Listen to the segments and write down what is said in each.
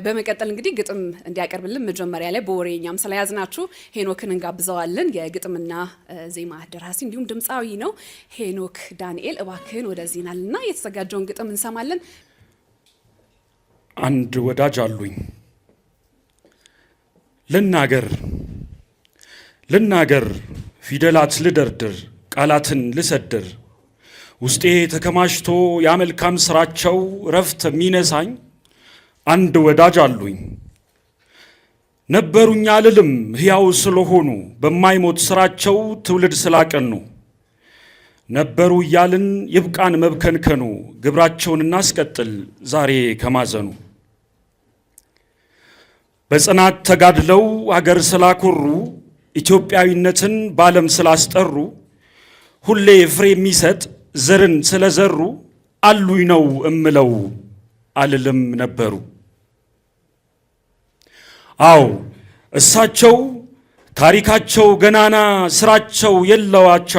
በመቀጠል እንግዲህ ግጥም እንዲያቀርብልን መጀመሪያ ላይ በወሬኛም ስለያዝናችሁ ሄኖክን እንጋብዘዋለን። የግጥምና ዜማ ደራሲ እንዲሁም ድምፃዊ ነው። ሄኖክ ዳንኤል እባክህን ወደዚህ ናልና የተዘጋጀውን ግጥም እንሰማለን። አንድ ወዳጅ አሉኝ ልናገር ፊደላት ልደርድር ቃላትን ልሰድር ውስጤ ተከማችቶ ያመልካም ስራቸው ረፍት የሚነሳኝ አንድ ወዳጅ አሉኝ። ነበሩኝ አልልም ሕያው ስለሆኑ በማይሞት ስራቸው ትውልድ ስላቀኑ ነበሩ እያልን ይብቃን መብከንከኑ ግብራቸውን እናስቀጥል ዛሬ ከማዘኑ በጽናት ተጋድለው አገር ስላኮሩ ኢትዮጵያዊነትን በዓለም ስላስጠሩ ሁሌ ፍሬ የሚሰጥ ዘርን ስለዘሩ አሉኝ ነው እምለው አልልም ነበሩ። አዎ እሳቸው ታሪካቸው ገናና ስራቸው የለዋቻ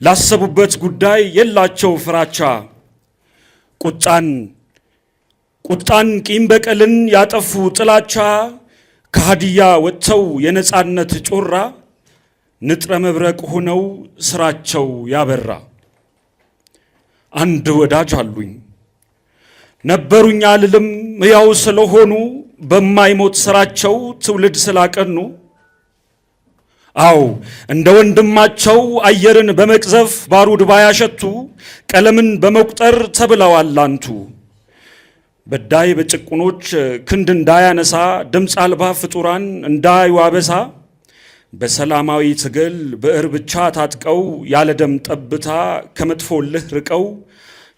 ላሰቡበት ጉዳይ የላቸው ፍራቻ ቁጣን ቂም በቀልን ያጠፉ ጥላቻ ከሃዲያ ወጥተው የነጻነት ጮራ ንጥረ መብረቅ ሆነው ስራቸው ያበራ አንድ ወዳጅ አሉኝ። ነበሩኝ አልልም ሕያው ስለሆኑ በማይሞት ስራቸው ትውልድ ስላቀኑ አው እንደ ወንድማቸው አየርን በመቅዘፍ ባሩድ ባያሸቱ ቀለምን በመቁጠር ተብለዋል አንቱ በዳይ በጭቁኖች ክንድ እንዳያነሳ ድምፅ አልባ ፍጡራን እንዳይዋበሳ በሰላማዊ ትግል ብዕር ብቻ ታጥቀው ያለ ደም ጠብታ ከመጥፎ ልህ ርቀው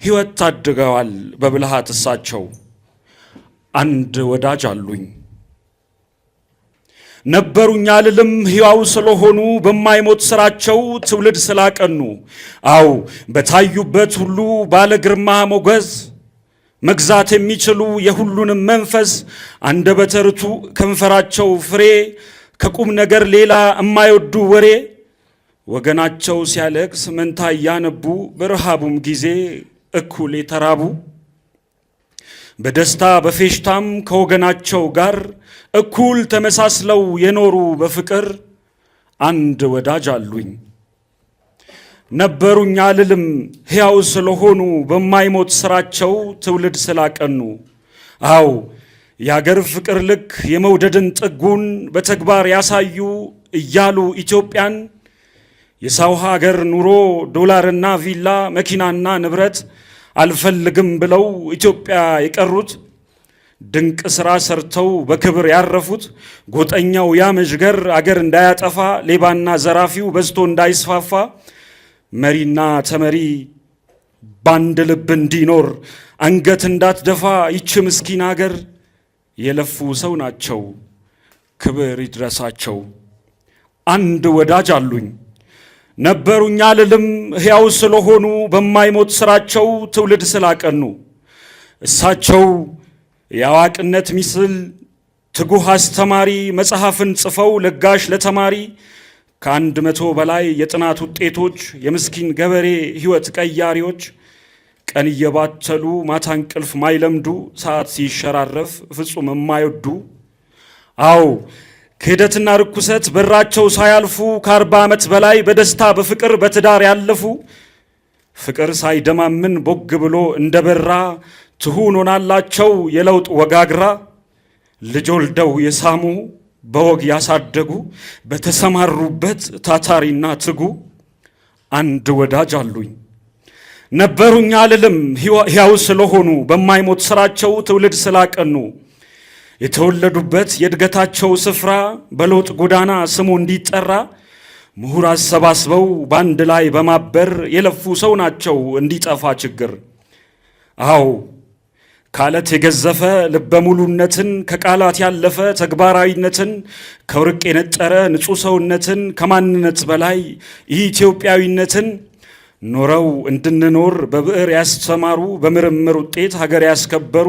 ሕይወት ታድገዋል በብልሃት እሳቸው አንድ ወዳጅ አሉኝ። ነበሩኝ አልልም ሕያው ስለሆኑ በማይሞት ስራቸው ትውልድ ስላቀኑ አው በታዩበት ሁሉ ባለ ግርማ ሞገዝ መግዛት የሚችሉ የሁሉንም መንፈስ አንደበተ ርቱዕ ከንፈራቸው ፍሬ ከቁም ነገር ሌላ የማይወዱ ወሬ ወገናቸው ሲያለቅስ መንታ እያነቡ በረሃቡም ጊዜ እኩል የተራቡ በደስታ በፌሽታም ከወገናቸው ጋር እኩል ተመሳስለው የኖሩ በፍቅር አንድ ወዳጅ አሉኝ። ነበሩኝ አልልም ሕያው ስለሆኑ በማይሞት ስራቸው ትውልድ ስላቀኑ አው የአገር ፍቅር ልክ የመውደድን ጥጉን በተግባር ያሳዩ እያሉ ኢትዮጵያን የሰው ሀገር ኑሮ ዶላርና ቪላ መኪናና ንብረት አልፈልግም ብለው ኢትዮጵያ የቀሩት ድንቅ ሥራ ሰርተው በክብር ያረፉት ጎጠኛው ያ መዥገር አገር እንዳያጠፋ ሌባና ዘራፊው በዝቶ እንዳይስፋፋ መሪና ተመሪ ባንድ ልብ እንዲኖር አንገት እንዳትደፋ ይች ምስኪን አገር የለፉ ሰው ናቸው ክብር ይድረሳቸው። አንድ ወዳጅ አሉኝ። ነበሩኝ አልልም ሕያው ስለሆኑ በማይሞት ስራቸው ትውልድ ስላቀኑ እሳቸው የአዋቂነት ሚስል ትጉህ አስተማሪ መጽሐፍን ጽፈው ለጋሽ ለተማሪ ከ100 በላይ የጥናት ውጤቶች የምስኪን ገበሬ ሕይወት ቀያሪዎች ቀን እየባተሉ ማታ እንቅልፍ ማይለምዱ ሰዓት ሲሸራረፍ ፍጹም የማይወዱ አው ክህደትና ርኩሰት በራቸው ሳያልፉ ከ40 ዓመት በላይ በደስታ በፍቅር በትዳር ያለፉ ፍቅር ሳይደማምን ቦግ ብሎ እንደበራ ትሁን ሆናላቸው የለውጥ ወጋግራ ልጅ ወልደው የሳሙ በወግ ያሳደጉ በተሰማሩበት ታታሪና ትጉ አንድ ወዳጅ አሉኝ። ነበሩኝ አልልም ሕያው ስለሆኑ በማይሞት ስራቸው ትውልድ ስላቀኑ የተወለዱበት የእድገታቸው ስፍራ በለውጥ ጎዳና ስሙ እንዲጠራ ምሁር አሰባስበው በአንድ ላይ በማበር የለፉ ሰው ናቸው እንዲጠፋ ችግር። አው ካለት የገዘፈ ልበ ሙሉነትን ከቃላት ያለፈ ተግባራዊነትን ከወርቅ የነጠረ ንጹሕ ሰውነትን ከማንነት በላይ ኢትዮጵያዊነትን ኖረው እንድንኖር በብዕር ያስተማሩ በምርምር ውጤት ሀገር ያስከበሩ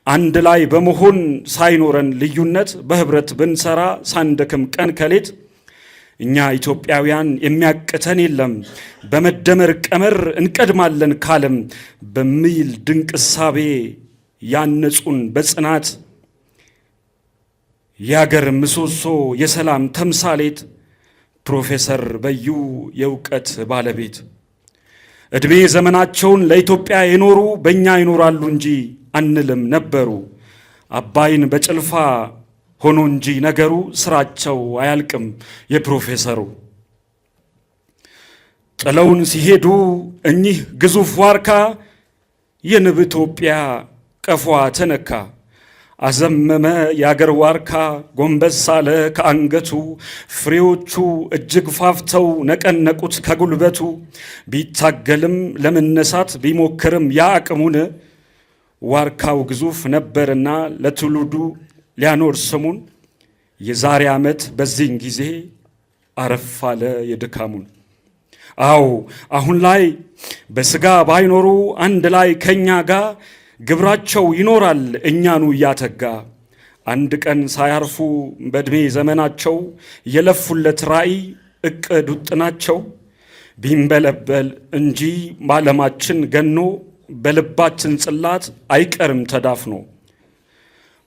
አንድ ላይ በመሆን ሳይኖረን ልዩነት በህብረት ብንሰራ ሳንደክም ቀን ከሌት እኛ ኢትዮጵያውያን የሚያቅተን የለም በመደመር ቀመር እንቀድማለን ካለም በሚል ድንቅ እሳቤ ያነጹን በጽናት የአገር ምሰሶ የሰላም ተምሳሌት ፕሮፌሰር በዩ የእውቀት ባለቤት ዕድሜ ዘመናቸውን ለኢትዮጵያ የኖሩ በእኛ ይኖራሉ እንጂ አንልም ነበሩ። አባይን በጭልፋ ሆኖ እንጂ ነገሩ ስራቸው አያልቅም የፕሮፌሰሩ። ጥለውን ሲሄዱ እኚህ ግዙፍ ዋርካ የንብ ኢትዮጵያ ቀፏ ተነካ። አዘመመ የአገር ዋርካ ጎንበስ አለ ከአንገቱ። ፍሬዎቹ እጅግ ፋፍተው ነቀነቁት ከጉልበቱ። ቢታገልም ለመነሳት ቢሞክርም ያአቅሙን ዋርካው ግዙፍ ነበርና ለትውልዱ ሊያኖር ስሙን። የዛሬ ዓመት በዚህን ጊዜ አረፍ አለ የድካሙን። አዎ አሁን ላይ በስጋ ባይኖሩ አንድ ላይ ከኛ ጋር ግብራቸው ይኖራል እኛኑ እያተጋ። አንድ ቀን ሳያርፉ በዕድሜ ዘመናቸው የለፉለት ራእይ እቅድ ውጥናቸው ቢንበለበል እንጂ በዓለማችን ገኖ በልባችን ጽላት አይቀርም ተዳፍኖ።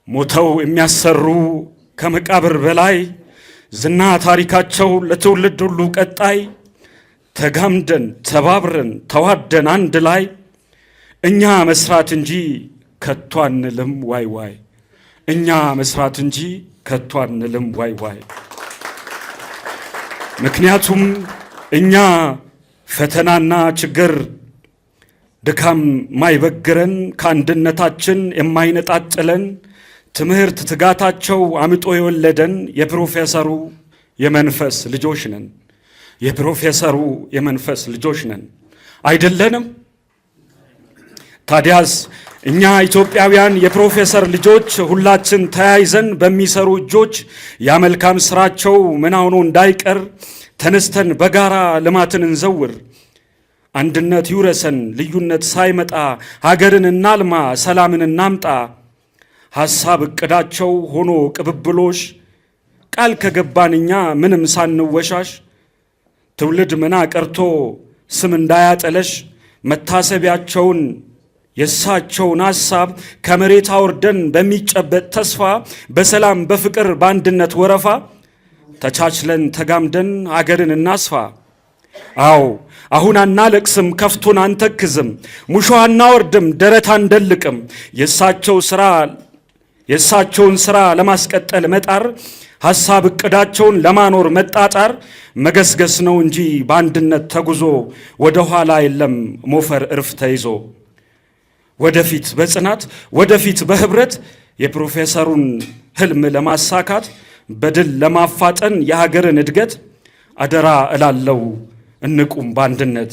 ሞተው የሚያሰሩ ከመቃብር በላይ ዝና ታሪካቸው ለትውልድ ሁሉ ቀጣይ። ተጋምደን ተባብረን ተዋደን አንድ ላይ እኛ መስራት እንጂ ከቶ አንልም ዋይ ዋይ። እኛ መስራት እንጂ ከቶ አንልም ዋይ ዋይ። ምክንያቱም እኛ ፈተናና ችግር ድካም ማይበግረን ከአንድነታችን የማይነጣጥለን ትምህርት ትጋታቸው አምጦ የወለደን የፕሮፌሰሩ የመንፈስ ልጆች ነን። የፕሮፌሰሩ የመንፈስ ልጆች ነን አይደለንም? ታዲያስ እኛ ኢትዮጵያውያን የፕሮፌሰር ልጆች ሁላችን ተያይዘን በሚሰሩ እጆች ያመልካም ስራቸው ምን ሆኖ እንዳይቀር ተነስተን በጋራ ልማትን እንዘውር። አንድነት ይውረሰን ልዩነት ሳይመጣ ሀገርን እናልማ ሰላምን እናምጣ። ሐሳብ እቅዳቸው ሆኖ ቅብብሎሽ ቃል ከገባን እኛ ምንም ሳንወሻሽ ትውልድ መና ቀርቶ ስም እንዳያጠለሽ መታሰቢያቸውን የእሳቸውን ሐሳብ ከመሬት አውርደን በሚጨበጥ ተስፋ በሰላም በፍቅር በአንድነት ወረፋ ተቻችለን ተጋምደን አገርን እናስፋ። አዎ አሁን አናለቅስም ከፍቶን አንተክዝም ሙሾ አናወርድም ደረት አንደልቅም። የእሳቸውን ሥራ ለማስቀጠል መጣር ሐሳብ እቅዳቸውን ለማኖር መጣጣር መገስገስ ነው እንጂ በአንድነት ተጉዞ ወደ ኋላ የለም ሞፈር እርፍ ተይዞ። ወደፊት በጽናት ወደፊት በህብረት የፕሮፌሰሩን ህልም ለማሳካት በድል ለማፋጠን የሀገርን እድገት አደራ እላለው እንቁም በአንድነት።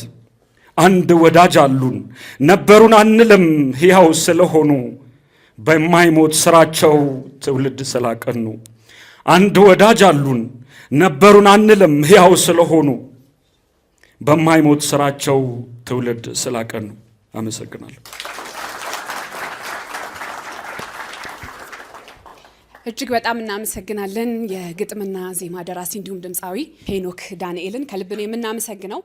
አንድ ወዳጅ አሉን ነበሩን አንልም ሕያው ስለሆኑ በማይሞት ስራቸው ትውልድ ስላቀኑ። አንድ ወዳጅ አሉን ነበሩን አንልም ሕያው ስለሆኑ በማይሞት ስራቸው ትውልድ ስላቀኑ። አመሰግናለሁ። እጅግ በጣም እናመሰግናለን። የግጥምና ዜማ ደራሲ እንዲሁም ድምፃዊ ሄኖክ ዳንኤልን ከልብ ነው የምናመሰግነው።